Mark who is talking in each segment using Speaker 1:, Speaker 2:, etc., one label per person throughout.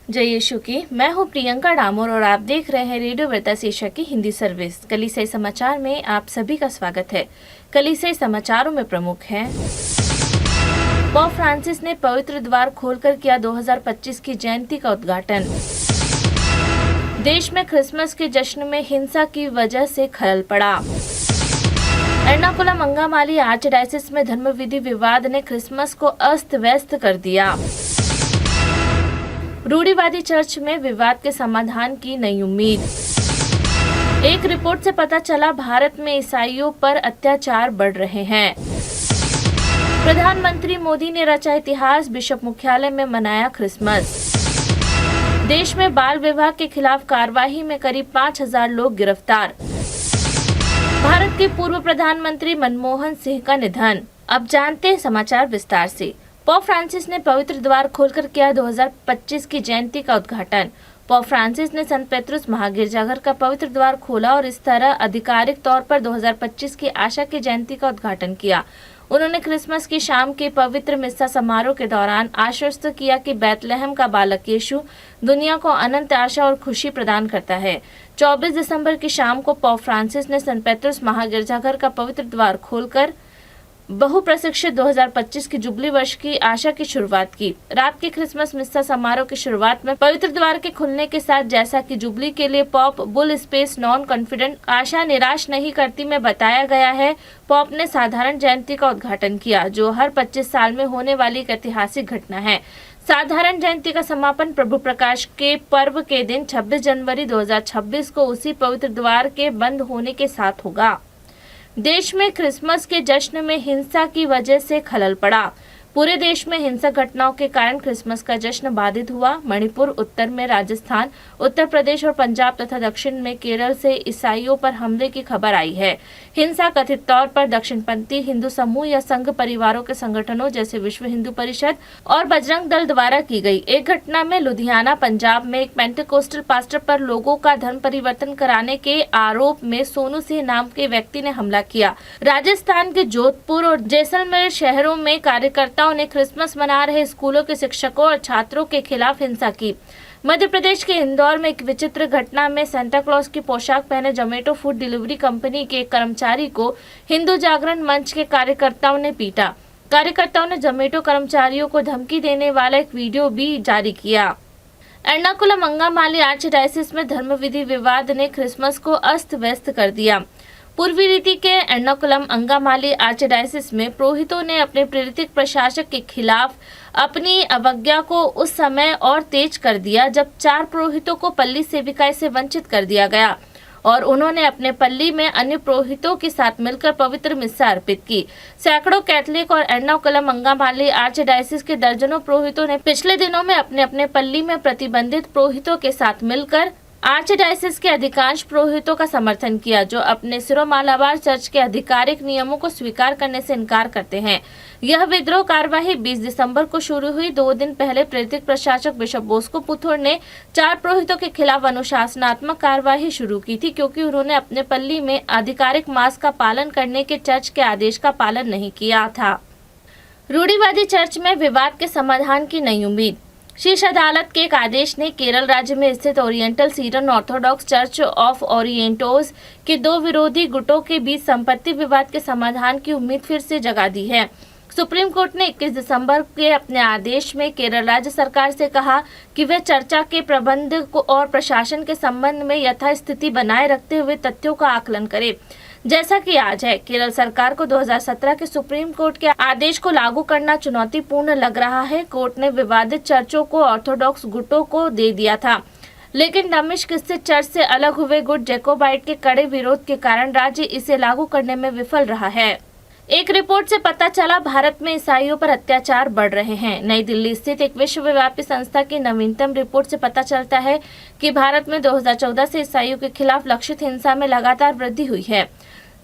Speaker 1: जय यीशु की। मैं हूं प्रियंका डामोर और आप देख रहे हैं रेडियो वृत्तास एशिया की हिंदी सर्विस। कलीसियाई समाचार में आप सभी का स्वागत है। कलीसियाई समाचारों में प्रमुख हैं। पोप फ्रांसिस ने पवित्र द्वार खोलकर किया 2025 की जयंती का उद्घाटन। देश में क्रिसमस के जश्न में हिंसा की वजह से खलल पड़ा। एर्नाकुलम अंगामाली आर्चडायसिस में धर्म विधि विवाद ने क्रिसमस को अस्त व्यस्त कर दिया। रूढ़िवादी चर्च में विवाद के समाधान की नई उम्मीद। एक रिपोर्ट से पता चला भारत में ईसाइयों पर अत्याचार बढ़ रहे हैं। प्रधानमंत्री मोदी ने रचा इतिहास, बिशप मुख्यालय में मनाया क्रिसमस। देश में बाल विवाह के खिलाफ कार्रवाई में करीब 5000 लोग गिरफ्तार। भारत के पूर्व प्रधानमंत्री मनमोहन सिंह का निधन। अब जानते हैं समाचार विस्तार से। पोप फ्रांसिस ने पवित्र द्वार खोलकर किया 2025 की जयंती का उद्घाटन। पोप फ्रांसिस ने संत पेत्रुस महागिरजाघर का पवित्र द्वार खोला और इस तरह आधिकारिक तौर पर 2025 की आशा की जयंती का उद्घाटन किया। उन्होंने क्रिसमस की शाम के पवित्र मिस्सा समारोह के दौरान आश्वस्त किया कि बैतलहम का बालक यीशु दुनिया को अनंत आशा और खुशी प्रदान करता है। 24 दिसंबर की शाम को पोप फ्रांसिस ने संत पेत्रुस महागिरजाघर का पवित्र द्वार खोलकर बहुप्रशिक्षित 2025 की जुबली वर्ष की आशा की शुरुआत की। रात के क्रिसमस मिस्सा समारोह की शुरुआत में पवित्र द्वार के खुलने के साथ, जैसा कि जुबली के लिए पॉप बुल स्पेस नॉन कॉन्फिडेंट आशा निराश नहीं करती में बताया गया है, पॉप ने साधारण जयंती का उद्घाटन किया, जो हर 25 साल में होने वाली एक ऐतिहासिक घटना है। साधारण जयंती का समापन प्रभु प्रकाश के पर्व के दिन 26 जनवरी 2026 को उसी पवित्र द्वार के बंद होने के साथ होगा। देश में क्रिसमस के जश्न में हिंसा की वजह से खलल पड़ा। पूरे देश में हिंसक घटनाओं के कारण क्रिसमस का जश्न बाधित हुआ। मणिपुर, उत्तर में राजस्थान, उत्तर प्रदेश और पंजाब तथा दक्षिण में केरल से ईसाइयों पर हमले की खबर आई है। हिंसा कथित तौर पर दक्षिणपंथी हिंदू समूह या संघ परिवारों के संगठनों जैसे विश्व हिंदू परिषद और बजरंग दल द्वारा की गई। एक घटना में लुधियाना, पंजाब में एक पेंटेकोस्टल पास्टर पर लोगों का धर्म परिवर्तन कराने के आरोप में सोनू सिंह नाम के व्यक्ति ने हमला किया। राजस्थान के जोधपुर और जैसलमेर शहरों में कार्यकर्ताओं ने क्रिसमस मना रहे स्कूलों के शिक्षकों और छात्रों के खिलाफ हिंसा की। मध्य प्रदेश के इंदौर में एक विचित्र घटना में सांता क्लॉज की पोशाक पहने जोमेटो फूड डिलीवरी कंपनी के एक कर्मचारी को हिंदू जागरण मंच के कार्यकर्ताओं ने पीटा। कार्यकर्ताओं ने जोमेटो कर्मचारियों को धमकी देने वाला एक वीडियो भी जारी किया। एर्नाकुलम अंगामाली आर्चडायसिस में धर्म विधि विवाद ने क्रिसमस को अस्त व्यस्त कर दिया। पूर्वी रीति के एर्नाकुलम अंगामाली आर्चडायसिस में पुरोहितों ने अपने प्रेरित प्रशासक के खिलाफ अपनी अवज्ञा को उस समय और तेज कर दिया जब 4 पुरोहितों को पल्ली सेविकाई से वंचित कर दिया गया और उन्होंने अपने पल्ली में अन्य पुरोहितों के साथ मिलकर पवित्र मिस्सा अर्पित की। सैकड़ों कैथलिक और एर्नाकुलम अंगामाली आर्चडायसिस के दर्जनों पुरोहितों ने पिछले दिनों में अपने अपने पल्ली में प्रतिबंधित पुरोहितों के साथ मिलकर आर्चडायसिस के अधिकांश पुरोहितों का समर्थन किया, जो अपने सिरो-मालाबार चर्च के आधिकारिक नियमों को स्वीकार करने से इनकार करते हैं। यह विद्रोह कार्यवाही 20 दिसंबर को शुरू हुई। 2 दिन पहले प्रेरित प्रशासक बिशप बोस्को पुथुर ने 4 पुरोहितों के खिलाफ अनुशासनात्मक कार्यवाही शुरू की थी, क्योंकि उन्होंने अपने पल्ली में आधिकारिक मास का पालन करने के चर्च के आदेश का पालन नहीं किया था। रूढ़िवादी चर्च में विवाद के समाधान की नई उम्मीद। शीर्ष अदालत के एक आदेश ने केरल राज्य में स्थित Oriental Syrian Orthodox Church of ओरिएंटोस के 2 विरोधी गुटों के बीच संपत्ति विवाद के समाधान की उम्मीद फिर से जगा दी है। सुप्रीम कोर्ट ने 21 दिसंबर के अपने आदेश में केरल राज्य सरकार से कहा कि वे चर्चा के प्रबंध और प्रशासन के संबंध में यथास्थिति बनाए रखते हुए तथ्यों का आकलन करे, जैसा कि आज है। केरल सरकार को 2017 के सुप्रीम कोर्ट के आदेश को लागू करना चुनौतीपूर्ण लग रहा है। कोर्ट ने विवादित चर्चों को ऑर्थोडॉक्स गुटों को दे दिया था, लेकिन दमिश्क स्थित चर्च से अलग हुए गुट जैकोबाइट के कड़े विरोध के कारण राज्य इसे लागू करने में विफल रहा है। एक रिपोर्ट से पता चला भारत में ईसाइयों पर अत्याचार बढ़ रहे हैं। नई दिल्ली स्थित एक विश्वव्यापी संस्था की नवीनतम रिपोर्ट से पता चलता है कि भारत में 2014 से ईसाइयों के खिलाफ लक्षित हिंसा में लगातार वृद्धि हुई है,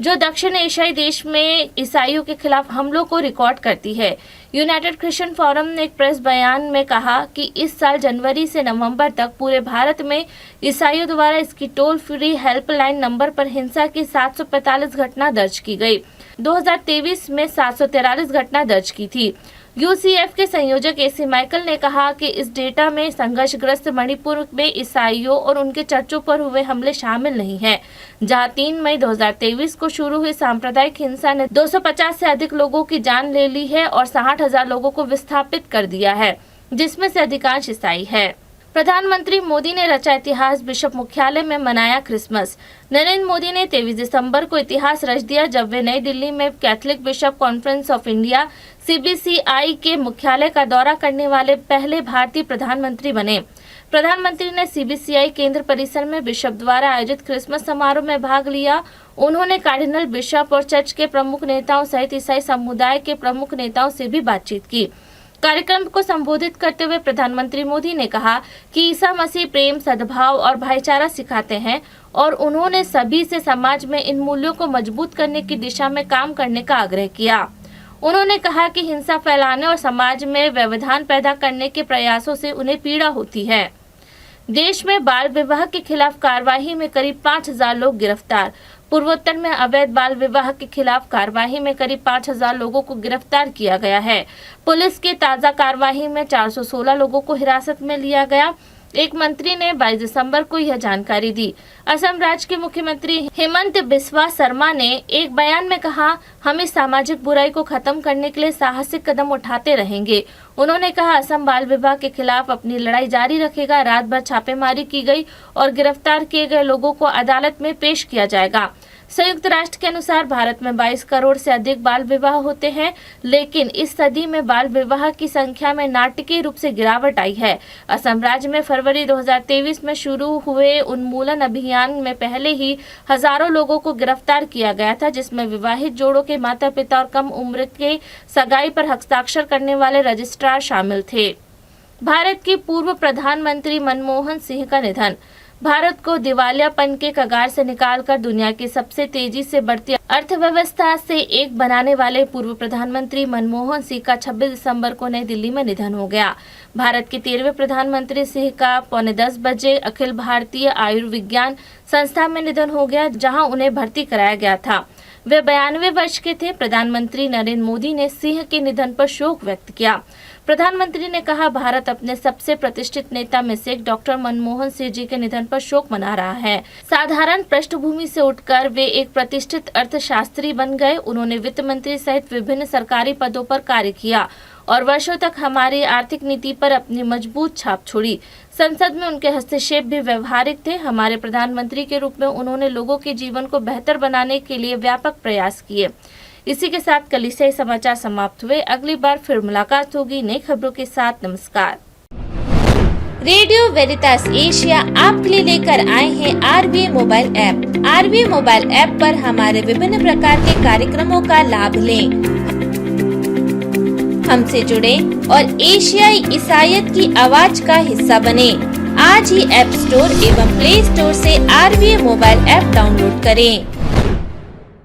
Speaker 1: जो दक्षिण एशियाई देश में ईसाइयों के खिलाफ हमलों को रिकॉर्ड करती है। यूनाइटेड क्रिश्चियन फोरम ने एक प्रेस बयान में कहा कि इस साल जनवरी से नवंबर तक पूरे भारत में ईसाइयों द्वारा इसकी टोल फ्री हेल्पलाइन नंबर पर हिंसा की 745 घटना दर्ज की गई। 2023 में 743 घटना दर्ज की थी। यूसीएफ के संयोजक एसी माइकल ने कहा कि इस डेटा में संघर्षग्रस्त मणिपुर में ईसाइयों और उनके चर्चों पर हुए हमले शामिल नहीं हैं, जहां 3 मई 2023 को शुरू हुई सांप्रदायिक हिंसा ने 250 से अधिक लोगों की जान ले ली है और 60,000 लोगों को विस्थापित कर दिया है, जिसमें से अधिकांश ईसाई है। प्रधानमंत्री मोदी ने रचा इतिहास, बिशप मुख्यालय में मनाया क्रिसमस। नरेंद्र मोदी ने 23 दिसंबर को इतिहास रच दिया जब वे नई दिल्ली में Catholic bishop conference of India CBCI के मुख्यालय का दौरा करने वाले पहले भारतीय प्रधानमंत्री बने। प्रधानमंत्री ने CBCI केंद्र परिसर में बिशप द्वारा आयोजित क्रिसमस समारोह में भाग लिया। उन्होंने कार्डिनल, बिशप और चर्च के प्रमुख नेताओं सहित ईसाई समुदाय के प्रमुख नेताओं से भी बातचीत की। कार्यक्रम को संबोधित करते हुए प्रधानमंत्री मोदी ने कहा कि ईसा मसीह प्रेम, सद्भाव और भाईचारा सिखाते हैं और उन्होंने सभी से समाज में इन मूल्यों को मजबूत करने की दिशा में काम करने का आग्रह किया। उन्होंने कहा कि हिंसा फैलाने और समाज में व्यवधान पैदा करने के प्रयासों से उन्हें पीड़ा होती है। देश में बाल विवाह के खिलाफ कार्यवाही में करीब 5,000 लोग गिरफ्तार। पूर्वोत्तर में अवैध बाल विवाह के खिलाफ कार्यवाही में करीब 5,000 लोगों को गिरफ्तार किया गया है। पुलिस की ताजा कार्यवाही में 416 लोगों को हिरासत में लिया गया। एक मंत्री ने 22 दिसंबर को यह जानकारी दी। असम राज्य के मुख्यमंत्री हेमंत बिस्वा शर्मा ने एक बयान में कहा, हम इस सामाजिक बुराई को खत्म करने के लिए साहसिक कदम उठाते रहेंगे। उन्होंने कहा, असम बाल विवाह के खिलाफ अपनी लड़ाई जारी रखेगा। रात भर छापेमारी की गई और गिरफ्तार किए गए लोगों को अदालत में पेश किया जाएगा। संयुक्त राष्ट्र के अनुसार भारत में 22 करोड़ से अधिक बाल विवाह होते हैं, लेकिन इस सदी में बाल विवाह की संख्या में नाटकीय रूप से गिरावट आई है। असम राज्य में फरवरी 2023 में शुरू हुए उन्मूलन अभियान में पहले ही हजारों लोगों को गिरफ्तार किया गया था, जिसमें विवाहित जोड़ों के माता पिता और कम उम्र के सगाई पर हस्ताक्षर करने वाले रजिस्ट्रार शामिल थे। भारत के पूर्व प्रधानमंत्री मनमोहन सिंह का निधन। भारत को दिवालियापन के कगार से निकालकर दुनिया की सबसे तेजी से बढ़ती अर्थव्यवस्था से एक बनाने वाले पूर्व प्रधानमंत्री मनमोहन सिंह का 26 दिसंबर को नई दिल्ली में निधन हो गया। भारत के 13वें प्रधानमंत्री सिंह का 9:45 बजे अखिल भारतीय आयुर्विज्ञान संस्था में निधन हो गया, जहां उन्हें भर्ती कराया गया था। वे 92 वर्ष के थे। प्रधानमंत्री नरेंद्र मोदी ने सिंह के निधन पर शोक व्यक्त किया। प्रधानमंत्री ने कहा, भारत अपने सबसे प्रतिष्ठित नेता में से एक डॉक्टर मनमोहन सिंह जी के निधन पर शोक मना रहा है। साधारण पृष्ठभूमि से उठकर वे एक प्रतिष्ठित अर्थशास्त्री बन गए। उन्होंने वित्त मंत्री सहित विभिन्न सरकारी पदों पर कार्य किया और वर्षों तक हमारी आर्थिक नीति पर अपनी मजबूत छाप छोड़ी। संसद में उनके हस्तक्षेप भी व्यवहारिक थे। हमारे प्रधानमंत्री के रूप में उन्होंने लोगों के जीवन को बेहतर बनाने के लिए व्यापक प्रयास किए। इसी के साथ कलिसियाई समाचार समाप्त हुए। अगली बार फिर मुलाकात होगी नई खबरों के साथ। नमस्कार।
Speaker 2: रेडियो वेरितास एशिया आपके लिए लेकर आए हैं RVA mobile app. RVA mobile app पर हमारे विभिन्न प्रकार के कार्यक्रमों का लाभ लें, हमसे जुड़े और एशियाई ईसाईयत की आवाज का हिस्सा बने। आज ही ऐप स्टोर एवं प्ले स्टोर से RVA मोबाइल ऐप डाउनलोड करें।